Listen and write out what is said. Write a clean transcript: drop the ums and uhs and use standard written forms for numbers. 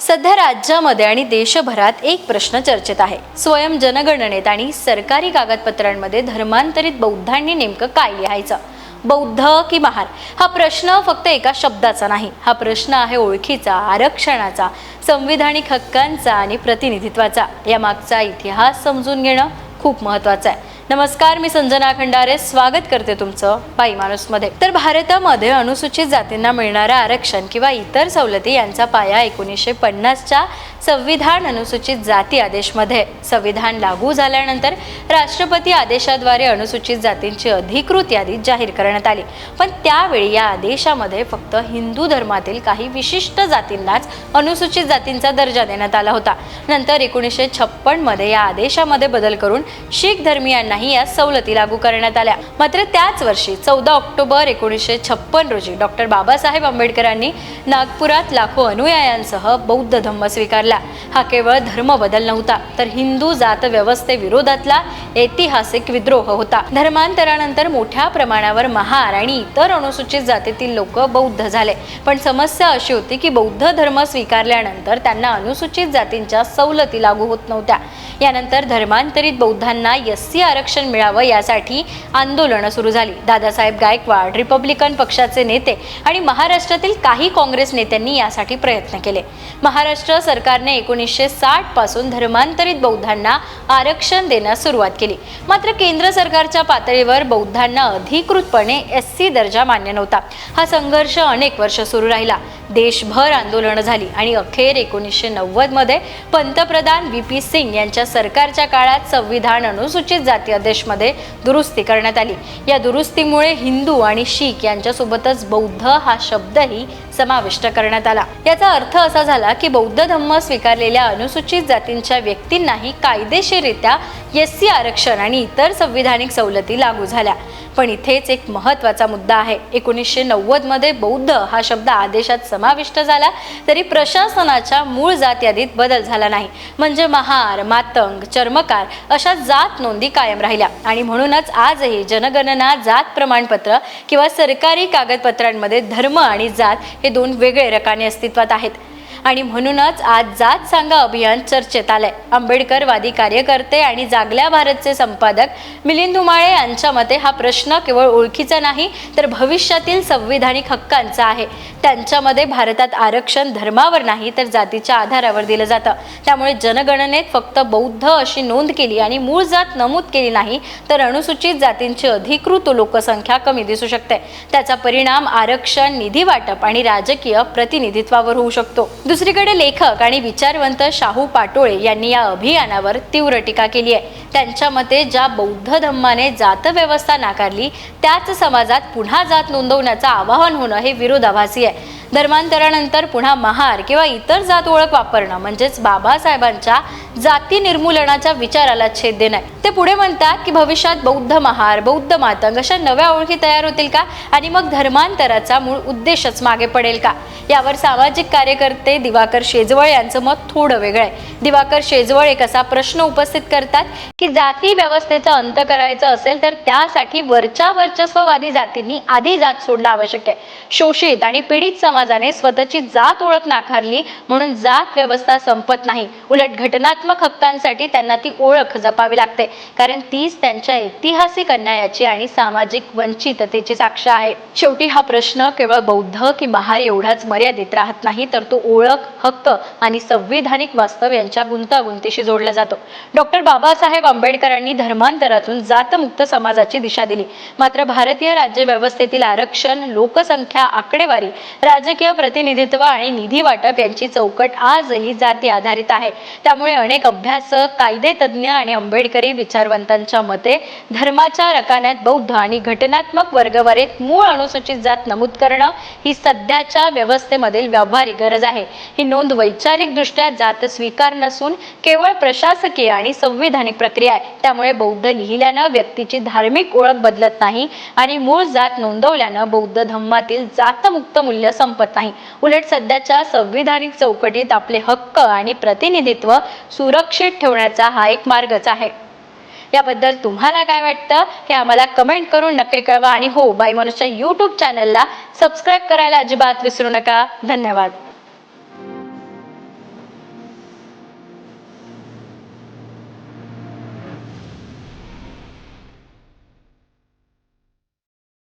सध्या राज्यामध्ये आणि देशभरात एक प्रश्न चर्चेत आहे. स्वयं जनगणनेत आणि सरकारी कागदपत्रांमध्ये धर्मांतरित बौद्धांनी नेमकं काय लिहायचं? बौद्ध की महार? हा प्रश्न फक्त एका शब्दाचा नाही. हा प्रश्न आहे ओळखीचा, आरक्षणाचा, संविधानिक हक्कांचा आणि प्रतिनिधित्वाचा. या मागचा इतिहास समजून घेणं खूप महत्त्वाचं आहे. नमस्कार, मी संजना खंडारे स्वागत करते तुमचं बाई माणूस मध्ये. तर भारतामध्ये अनुसूचित जातींना मिळणारं आरक्षण किंवा इतर सवलती यांचा पाया 1950च्या संविधान अनुसूचित जाती आदेशमध्ये. संविधान लागू झाल्यानंतर राष्ट्रपती आदेशाद्वारे अनुसूचित जातींची अधिकृत यादी जाहीर करण्यात आली. पण त्यावेळी या आदेशामध्ये फक्त हिंदू धर्मातील काही विशिष्ट जातींनाच अनुसूचित जातींचा दर्जा देण्यात आला होता. नंतर 1956 मध्ये या आदेशामध्ये बदल करून शीख धर्मीयांनाही या सवलती लागू करण्यात आल्या. मात्र त्याच वर्षी 14 ऑक्टोबर 1956 रोजी डॉक्टर बाबासाहेब आंबेडकरांनी नागपुरात लाखो अनुयायांसह बौद्ध धम्म स्वीकारला. हा केवळ धर्म बदल नव्हता, तर हिंदू जात व्यवस्थेविरोधातला ऐतिहासिक विद्रोह होता. धर्मांतरानंतर मोठ्या प्रमाणावर महार आणि इतर अनुसूचित जातीतील लोक बौद्ध झाले. पण समस्या अशी होती की बौद्ध धर्म स्वीकारल्यानंतर त्यांना अनुसूचित जातींच्या सवलती लागू होत नव्हत्या. यानंतर धर्मांतरित बौद्धांना एससी आरक्षण मिळावं यासाठी आंदोलनं सुरू झाली. दादासाहेब गायकवाड, रिपब्लिकन पक्षाचे नेते आणि महाराष्ट्रातील काही काँग्रेस नेत्यांनी यासाठी प्रयत्न केले. महाराष्ट्र सरकारने 1960 पासून धर्मांतरित बौद्धांना आरक्षण देण्यास सुरुवात केली. मात्र केंद्र सरकारच्या पातळीवर बौद्धांना अधिकृतपणे एससी दर्जा मान्य नव्हता. हा संघर्ष अनेक वर्ष सुरू राहिला. देशभर आंदोलनं झाली आणि अखेर 1990 मध्ये पंतप्रधान VP सिंग यांच्या सरकारच्या काळात संविधान अनुसूचित जाती आदेशमध्ये दुरुस्ती करण्यात आली. या दुरुस्तीमुळे हिंदू आणि शीख यांच्यासोबतच बौद्ध हा शब्दही समाविष्ट करण्यात आला. याचा अर्थ असा झाला की बौद्ध धम्म स्वीकारलेल्या अनुसूचित जातींच्या व्यक्तींनाही कायदेशीररित्या एससी आरक्षण आणि इतर संविधानिक सवलती लागू झाल्या. पण इथेच एक महत्त्वाचा मुद्दा आहे. 1990 मध्ये बौद्ध हा शब्द आदेशात समाविष्ट झाला तरी प्रशासनाच्या मूळ जात यादीत बदल झाला नाही. म्हणजे महार, मातंग, चर्मकार अशा जात नोंदी कायम राहिल्या. आणि म्हणूनच आजही जनगणना, जात प्रमाणपत्र किंवा सरकारी कागदपत्रांमध्ये धर्म आणि जात हे दोन वेगळे रकाने अस्तित्वात आहेत. आणि म्हणूनच आज जात सांगा अभियान चर्चेत आलंय. आंबेडकरवादी कार्यकर्ते आणि जागल्या भारतचे संपादक मिलिंद उमाळे यांच्या मते हा प्रश्न केवळ ओळखीचा नाही तर भविष्यातील संविधानिक हक्कांचा आहे. त्यांच्यामध्ये भारतात आरक्षण धर्मावर नाही तर जातीच्या आधारावर दिलं जातं. त्यामुळे जनगणनेत फक्त बौद्ध अशी नोंद केली आणि मूळ जात नमूद केली नाही तर अनुसूचित जातींची अधिकृत लोकसंख्या कमी दिसू शकते. त्याचा परिणाम आरक्षण, निधी वाटप आणि राजकीय प्रतिनिधित्वावर होऊ शकतो. दुसरीकडे लेखक आणि विचारवंत शाहू पाटोळे यांनी या अभियानावर तीव्र टीका केली आहे. त्यांच्या मते ज्या बौद्ध धम्माने जात व्यवस्था नाकारली त्याच समाजात पुन्हा जात नोंदवण्याचं आवाहन होणं हे विरोधाभासी आहे. धर्मांतरानंतर पुन्हा महार किंवा इतर जात ओळख वापरणं म्हणजेच बाबासाहेबांच्या जाती निर्मूलनाच्या विचाराला छेद देणं. ते पुढे म्हणतात की भविष्यात बौद्ध महार, बौद्ध मातंग अशा नव्या ओळखी तयार होतील का आणि मग धर्मांतराचा मूळ उद्देशच मागे पडेल का? यावर सामाजिक कार्यकर्ते दिवाकर शेजवळ यांचं मत थोडं वेगळं आहे. दिवाकर शेजवळ एक असा प्रश्न उपस्थित करतात की जाती व्यवस्थेचा अंत करायचा असेल तर त्यासाठी वरच्या वर्चस्ववादी जातींनी आधी जात सोडणं आवश्यक आहे. शोषित आणि पीडित समाजाने स्वतःची जात ओळख नाकारली म्हणून जात व्यवस्था संपत नाही. उलट घटनात्मक हक्कांसाठी त्यांना ती ओळख जपावी लागते, कारण तीच त्यांच्या ऐतिहासिक अन्यायाची आणि सामाजिक वंचिततेची साक्ष आहे. शेवटी हा प्रश्न केवळ बौद्ध की महार एवढाच मर्यादित राहत नाही तर तो ओळख, हक्क आणि संविधानिक वास्तव यांच्या गुंतागुंतीशी जोडला जातो. डॉक्टर बाबासाहेब आंबेडकरांनी धर्मांतरातून जातमुक्त समाजाची दिशा दिली. मात्र भारतीय राज्यव्यवस्थेतील आरक्षण, लोकसंख्या आकडेवारी, राजकीय प्रतिनिधित्व आणि निधी वाटप यांची चौकट आजही जाती आधारित आहे. त्यामुळे अनेक अभ्यासक, कायदेतज्ञ आणि आंबेडकरी विचारवंतांच्या मते धर्माच्या रकान्यात बौद्ध आणि घटनात्मक वर्गवारीत मूळ अनुसूचित जात नमूद करणं ही सध्याच्या व्यवस्थेमधील व्यावहारिक गरज आहे. ही नोंद वैचारिक दृष्ट्या जात स्वीकार नसून केवळ प्रशासकीय आणि संविधानिक प्रक्रिया आहे. त्यामुळे बौद्ध लिहिल्यानं व्यक्तीची धार्मिक ओळख बदलत नाही आणि मूळ जात नोंदवल्यानं बौद्ध धम्मातील जातमुक्त मूल्य संपत नाही. उलट सध्याच्या संविधानिक चौकटीत आपले हक्क आणि प्रतिनिधित्व सुरक्षित ठेवण्याचा हा एक मार्गच आहे. याबद्दल तुम्हाला काय वाटतं हे आम्हाला कमेंट करून नक्की कळवा. आणि हो, बाई माणूसच्या YouTube चॅनलला सबस्क्राईब करायला अजिबात विसरू नका. धन्यवाद.